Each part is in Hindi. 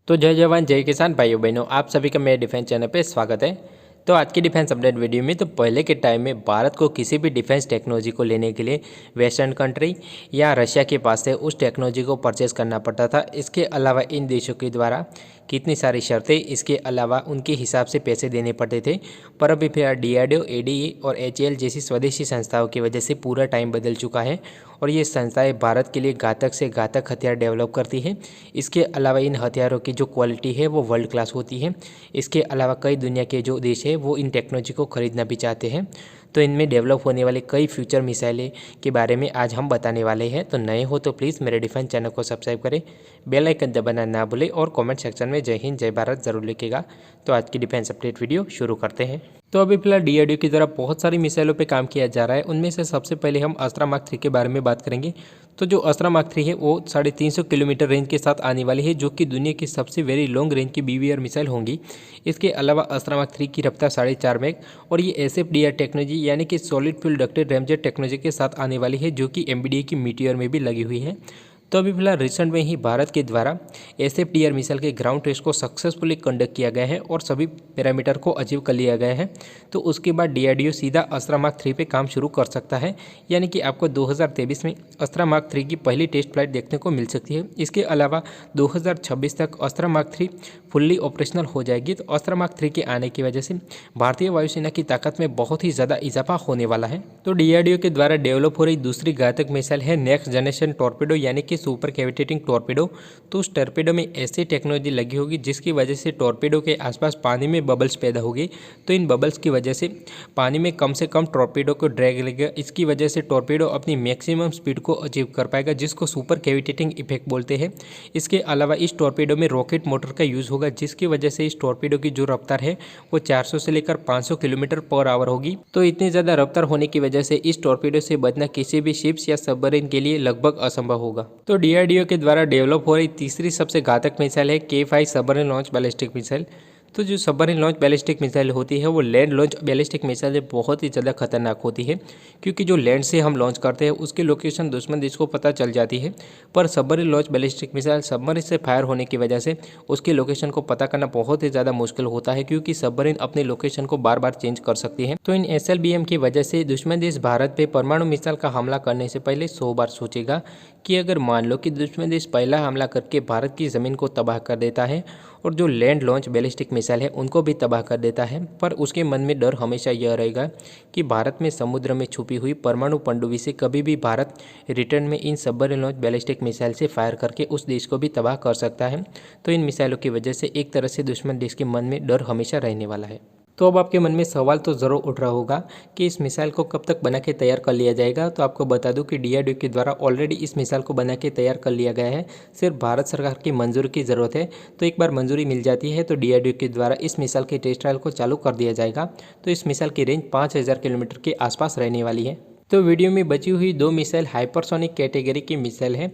तो जय जवान जय किसान भाइयों बहनों, आप सभी का मेरे डिफेंस चैनल पे स्वागत है। तो आज की डिफेंस अपडेट वीडियो में, तो पहले के टाइम में भारत को किसी भी डिफेंस टेक्नोलॉजी को लेने के लिए वेस्टर्न कंट्री या रशिया के पास से उस टेक्नोलॉजी को परचेज करना पड़ता था। इसके अलावा इन देशों के द्वारा कितनी सारी शर्तें, इसके अलावा उनके हिसाब से पैसे देने पड़ते थे। पर अभी फिर DRDO, ADE और HAL जैसी स्वदेशी संस्थाओं की वजह से पूरा टाइम बदल चुका है और ये संस्थाएं भारत के लिए घातक से घातक हथियार डेवलप करती है। इसके अलावा इन हथियारों की जो क्वालिटी है वो वर्ल्ड क्लास होती है। इसके अलावा कई दुनिया के जो देश है वो इन टेक्नोलॉजी को खरीदना भी चाहते हैं। तो इनमें डेवलप होने वाले कई फ्यूचर मिसाइलें के बारे में आज हम बताने वाले हैं। तो नए हो तो प्लीज़ मेरे डिफेंस चैनल को सब्सक्राइब करें, बेल आइकन दबाना ना भूलें और कमेंट सेक्शन में जय हिंद जय भारत ज़रूर लिखिएगा। तो आज की डिफेंस अपडेट वीडियो शुरू करते हैं। तो अभी फिलहाल DRDO की तरफ बहुत सारी मिसाइलों पे काम किया जा रहा है। उनमें से सबसे पहले हम अस्त्रा मार्क 3 के बारे में बात करेंगे। तो जो अस्त्रा मार्क 3 है वो 350 किलोमीटर रेंज के साथ आने वाली है, जो कि दुनिया की सबसे वेरी लॉन्ग रेंज की BBR मिसाइल होंगी। इसके अलावा अस्त्रा मार्क 3 की रफ्तार 4.5 मैक और ये SFDR टेक्नोलॉजी यानी कि solid fuel ducted ramjet technology के साथ आने वाली है, जो कि MBDA की मीटियर में भी लगी हुई है। तो अभी फिलहाल रिसेंट में ही भारत के द्वारा SFDR मिसाइल के ग्राउंड टेस्ट को सक्सेसफुली कंडक्ट किया गया है और सभी पैरामीटर को अचीव कर लिया गया है। तो उसके बाद DRDO सीधा अस्त्रा मार्क 3 पे काम शुरू कर सकता है, यानी कि आपको 2023 में अस्त्रा मार्क 3 की पहली टेस्ट फ्लाइट देखने को मिल सकती है। इसके अलावा 2026 तक अस्त्रा मार्क 3 फुल्ली ऑपरेशनल हो जाएगी। तो अस्त्रा मार्क 3 के आने की वजह से भारतीय वायुसेना की ताकत में बहुत ही ज़्यादा इजाफा होने वाला है। तो DRDO के द्वारा डेवलप हो रही दूसरी घातक मिसाइल है नेक्स्ट जनरेशन टॉर्पेडो यानी कि सुपर कैविटेटिंग टॉर्पेडो। तो उस टॉर्पेडो में ऐसी टेक्नोलॉजी लगी होगी जिसकी वजह से टॉर्पेडो के आसपास पानी में बबल्स पैदा होगी। तो इन बबल्स की वजह से पानी में कम से कम टॉर्पेडो को ड्रैग लगेगा। इसकी वजह से टॉर्पेडो अपनी मैक्सिमम स्पीड को अचीव कर पाएगा, जिसको सुपर कैविटेटिंग इफेक्ट बोलते हैं। इसके अलावा इस टॉर्पेडो में रॉकेट मोटर का यूज़ होगा, जिसकी वजह से इस टॉर्पेडो की जो रफ्तार है वो 400 से लेकर 500 किलोमीटर पर आवर होगी। तो इतनी ज़्यादा रफ्तार होने की वजह से इस टॉर्पेडो से बचना किसी भी शिप्स या सबमरीन के लिए लगभग असंभव होगा। तो DRDO के द्वारा डेवलप हो रही तीसरी सबसे घातक मिसाइल है K5 submarine launch ballistic missile. तो जो सबमरीन लॉन्च बैलिस्टिक मिसाइल होती है वो लैंड लॉन्च बैलिस्टिक मिसाइल से बहुत ही ज़्यादा खतरनाक होती है, क्योंकि जो लैंड से हम लॉन्च करते हैं उसकी लोकेशन दुश्मन देश को पता चल जाती है। पर submarine launch ballistic missile submarine से फायर होने की वजह से उसकी लोकेशन को पता करना बहुत ही ज़्यादा मुश्किल होता है, क्योंकि सबमरीन अपनी लोकेशन को बार बार चेंज कर सकती है। तो इन SLBM की वजह से दुश्मन देश भारत पे परमाणु मिसाइल का हमला करने से पहले 100 बार सोचेगा कि अगर मान लो कि दुश्मन देश पहला हमला करके भारत की ज़मीन को तबाह कर देता है और जो लैंड लॉन्च बैलिस्टिक मिसाइल है उनको भी तबाह कर देता है, पर उसके मन में डर हमेशा यह रहेगा कि भारत में समुद्र में छुपी हुई परमाणु पनडुब्बी से कभी भी भारत रिटर्न में इन सबमरीन लॉन्च बैलिस्टिक मिसाइल से फायर करके उस देश को भी तबाह कर सकता है। तो इन मिसाइलों की वजह से एक तरह से दुश्मन देश के मन में डर हमेशा रहने वाला है। तो अब आपके मन में सवाल तो ज़रूर उठ रहा होगा कि इस मिसाइल को कब तक बना के तैयार कर लिया जाएगा। तो आपको बता दूं कि DRDO के द्वारा ऑलरेडी इस मिसाइल को बना के तैयार कर लिया गया है, सिर्फ भारत सरकार की मंजूरी की ज़रूरत है। तो एक बार मंजूरी मिल जाती है तो DRDO के द्वारा इस मिसाइल के टेस्ट ट्रायल को चालू कर दिया जाएगा। तो इस मिसाइल की रेंज 5000 किलोमीटर के आसपास रहने वाली है। तो वीडियो में बची हुई दो मिसाइल हाइपरसोनिक कैटेगरी की मिसाइल है।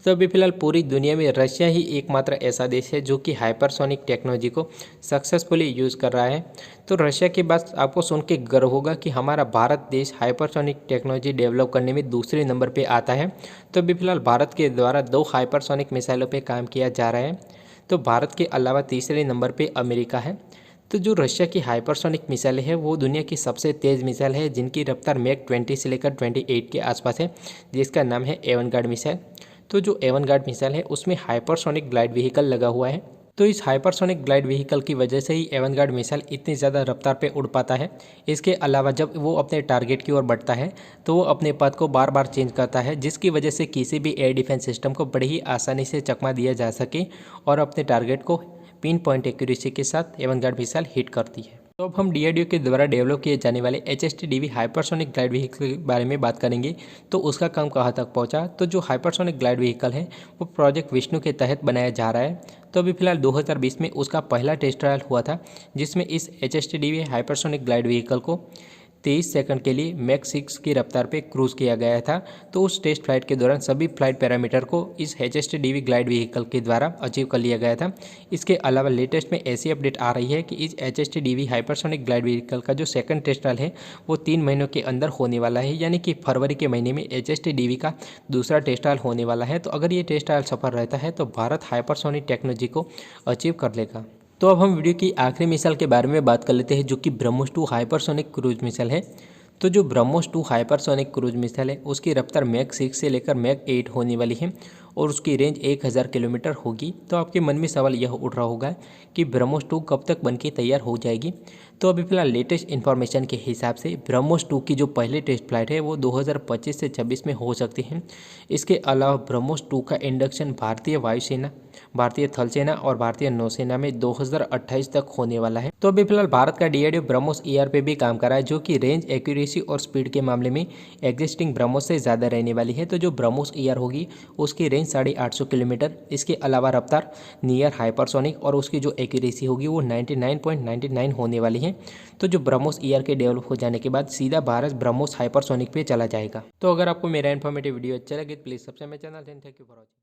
तो अभी फिलहाल पूरी दुनिया में रशिया ही एकमात्र ऐसा देश है जो कि हाइपरसोनिक टेक्नोलॉजी को सक्सेसफुली यूज़ कर रहा है। तो रशिया के बाद आपको सुन के गर्व होगा कि हमारा भारत देश हाइपरसोनिक टेक्नोलॉजी डेवलप करने में दूसरे नंबर पे आता है। तो अभी फिलहाल भारत के द्वारा 2 हाइपरसोनिक मिसाइलों पे काम किया जा रहा है। तो भारत के अलावा तीसरे नंबर पे अमेरिका है। तो जो रशिया की हाइपरसोनिक मिसाइल है वो दुनिया की सबसे तेज़ मिसाइल है, जिनकी रफ्तार मैक 20 से लेकर 28 के आसपास है, जिसका नाम है एवनगार्ड मिसाइल। तो जो एवनगार्ड मिसाइल है उसमें हाइपरसोनिक ग्लाइड व्हीकल लगा हुआ है। तो इस हाइपरसोनिक ग्लाइड व्हीकल की वजह से ही एवनगार्ड मिसाइल इतनी ज़्यादा रफ्तार पे उड़ पाता है। इसके अलावा जब वो अपने टारगेट की ओर बढ़ता है तो वो अपने पथ को बार बार चेंज करता है, जिसकी वजह से किसी भी एयर डिफेंस सिस्टम को बड़ी ही आसानी से चकमा दिया जा सके और अपने टारगेट को पिन पॉइंट एक्यूरेसी के साथ एवनगार्ड मिसाइल हिट करती है। तो अब हम DRDO के द्वारा डेवलप किए जाने वाले HSTDV हाइपरसोनिक ग्लाइड व्हीकल के बारे में बात करेंगे। तो उसका काम कहाँ तक पहुँचा। तो जो हाइपरसोनिक ग्लाइड व्हीकल है वो प्रोजेक्ट विष्णु के तहत बनाया जा रहा है। तो अभी फिलहाल 2020 में उसका पहला टेस्ट ट्रायल हुआ था, जिसमें इस HSTDV हाइपरसोनिक ग्लाइड व्हीकल को 23 सेकंड के लिए मैक 6 की रफ्तार पे क्रूज किया गया था। तो उस टेस्ट फ्लाइट के दौरान सभी फ्लाइट पैरामीटर को इस HST-DV ग्लाइड व्हीकल के द्वारा अचीव कर लिया गया था। इसके अलावा लेटेस्ट में ऐसी अपडेट आ रही है कि इस HST-DV हाइपरसोनिक ग्लाइड व्हीकल का जो सेकंड टेस्ट ट्रायल है वो 3 महीनों के अंदर होने वाला है, यानी कि फरवरी के महीने में HST-DV का दूसरा टेस्ट ट्रायल होने वाला है। तो अगर ये टेस्ट ट्रायल सफल रहता है तो भारत हाइपरसोनिक टेक्नोलॉजी को अचीव कर लेगा। तो अब हम वीडियो की आखिरी मिसाइल के बारे में बात कर लेते हैं, जो कि ब्रह्मोस 2 हाइपरसोनिक क्रूज मिसाइल है। तो जो ब्रह्मोस 2 हाइपरसोनिक क्रूज मिसाइल है उसकी रफ्तार मैक 6 से लेकर मैक 8 होने वाली है और उसकी रेंज 1000 किलोमीटर होगी। तो आपके मन में सवाल यह उठ रहा होगा कि ब्रह्मोस 2 कब तक बनके तैयार हो जाएगी। तो अभी फिलहाल लेटेस्ट इन्फॉर्मेशन के हिसाब से ब्रह्मोस 2 की जो पहली टेस्ट फ्लाइट है वो 2025 से 26 में हो सकती है। इसके अलावा ब्रह्मोस 2 का इंडक्शन भारतीय वायुसेना, भारतीय थल सेना और भारतीय नौसेना में 2028 तक होने वाला है। तो अभी फिलहाल भारत का DRDO ब्रह्मोस ER पे भी काम कर रहा है, जो कि रेंज, एक्यूरेसी और स्पीड के मामले में एग्जिस्टिंग ब्रह्मोस से ज़्यादा रहने वाली है। तो जो ब्रह्मोस ER होगी उसकी रेंज 850 किलोमीटर, इसके अलावा रफ्तार नियर हाइपरसोनिक और उसकी जो एक्यूरेसी होगी वो 99.99 होने वाली है। तो जो ब्रह्मोस ER के डेवलप हो जाने के बाद सीधा भारत ब्रह्मोस हाइपरसोनिक पे चला जाएगा। तो अगर आपको मेरा इन्फॉर्मेटिव वीडियो अच्छा लगे please subscribe my channel and thank you for watching.